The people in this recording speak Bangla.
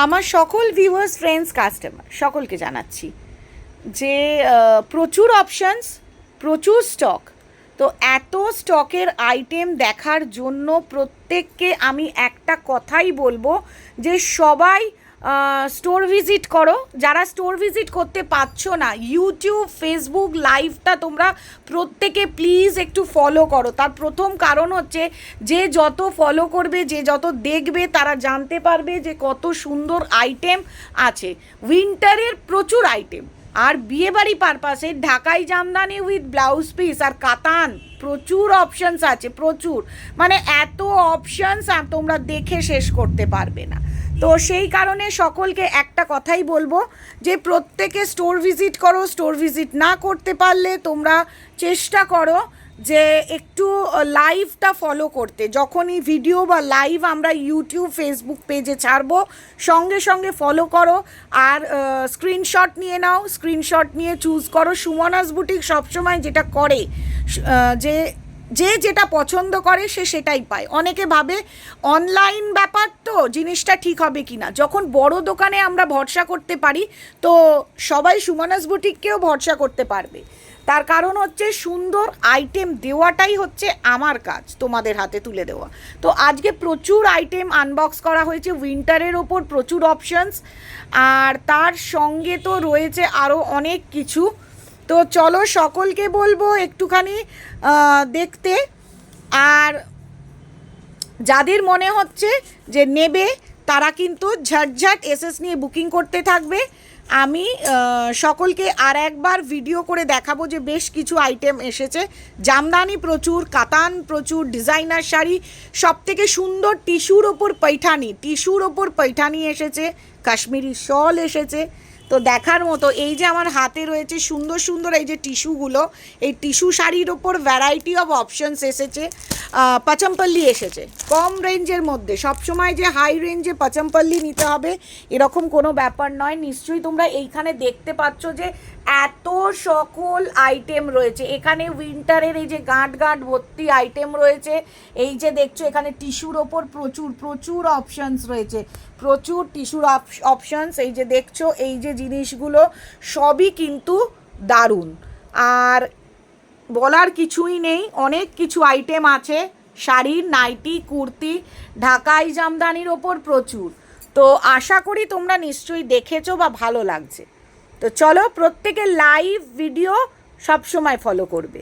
আমার সকল ভিউয়ার্স ফ্রেন্ডস কাস্টমার সকলকে জানাচ্ছি যে প্রচুর অপশানস, প্রচুর স্টক। তো এত স্টকের আইটেম দেখার জন্য প্রত্যেককে আমি একটা কথাই বলবো যে সবাই স্টোর ভিজিট করো। যারা স্টোর ভিজিট করতে পারছো না, ইউটিউব ফেসবুক লাইভটা তোমরা প্রত্যেকে প্লিজ একটু ফলো করো। তার প্রথম কারণ হচ্ছে যে যত ফলো করবে, যে যত দেখবে, তারা জানতে পারবে যে কত সুন্দর আইটেম আছে। উইন্টারের প্রচুর আইটেম, আর বিয়েবাড়ি পারপাসে ঢাকাই জামদানি উইথ ব্লাউজ পিস আর কাতান প্রচুর অপশানস আছে, প্রচুর, মানে এত অপশানস তোমরা দেখে শেষ করতে পারবে না। তো সেই কারণে সকলকে একটা কথাই বলবো যে প্রত্যেকে স্টোর ভিজিট করো। স্টোর ভিজিট না করতে পারলে তোমরা চেষ্টা করো যে একটু লাইভটা ফলো করতে। যখনই ভিডিও বা লাইভ আমরা ইউটিউব ফেসবুক পেজে ছাড়বো, সঙ্গে সঙ্গে ফলো করো আর স্ক্রিনশট নিয়ে নাও। স্ক্রিনশট নিয়ে চুজ করো। সুমনাস বুটিক সবসময় যেটা করে, যে যেটা পছন্দ করে সে সেটাই পায়। অনেকে ভাবে অনলাইন ব্যাপার তো জিনিসটা ঠিক হবে কি না। যখন বড় দোকানে আমরা ভরসা করতে পারি, তো সবাই সুমনাস বুটিককেও ভরসা করতে পারবে। তার কারণ হচ্ছে সুন্দর আইটেম দেওয়াটাই হচ্ছে আমার কাজ, তোমাদের হাতে তুলে দেওয়া। তো আজকে প্রচুর আইটেম আনবক্স করা হয়েছে উইন্টারের ওপর, প্রচুর অপশানস, আর তার সঙ্গে তো রয়েছে আরও অনেক কিছু। তো চলো সকলকে বলবো একটুখানি দেখতে। আর যাদের মনে হচ্ছে যে নেবে তারা কিন্তু ঝটঝট এসএস নিয়ে বুকিং করতে থাকবে। আমি সকলকে আর একবার ভিডিও করে দেখাবো যে বেশ কিছু আইটেম এসেছে। জামদানি প্রচুর, কাতান প্রচুর, ডিজাইনার শাড়ি, সবথেকে সুন্দর টিস্যুর ওপর পৈঠানি, টিস্যুর ওপর পৈঠানি এসেছে, কাশ্মীরি শল এসেছে। তো দেখার মতো। এই যে আমার হাতে রয়েছে সুন্দর সুন্দর এই যে টিস্যুগুলো, এই টিস্যু শাড়ির ওপর ভ্যারাইটি অফ অপশানস এসেছে। পাচমপল্লি এসেছে কম রেঞ্জের মধ্যে। সবসময় যে হাই রেঞ্জে পাচমপল্লি নিতে হবে এরকম কোনো ব্যাপার নয়। নিশ্চয়ই তোমরা এইখানে দেখতে পাচ্ছ যে এত সকল আইটেম রয়েছে এখানে। উইন্টারের এই যে গাঁট গাঁট ভর্তি আইটেম রয়েছে। এই যে দেখছো এখানে টিস্যুর ওপর প্রচুর প্রচুর অপশানস রয়েছে, প্রচুর টিস্যুর অপশানস। এই যে দেখছো এই যে জিনিসগুলো সবই কিন্তু দারুণ, আর বলার কিছুই নেই। অনেক কিছু আইটেম আছে, শাড়ির, নাইটি, কুর্তি, ঢাকাই জামদানির ওপর প্রচুর। তো আশা করি তোমরা নিশ্চয়ই দেখেছো বা ভালো লাগছে। তো চলো প্রত্যেকে লাইভ ভিডিও সবসময় ফলো করবে।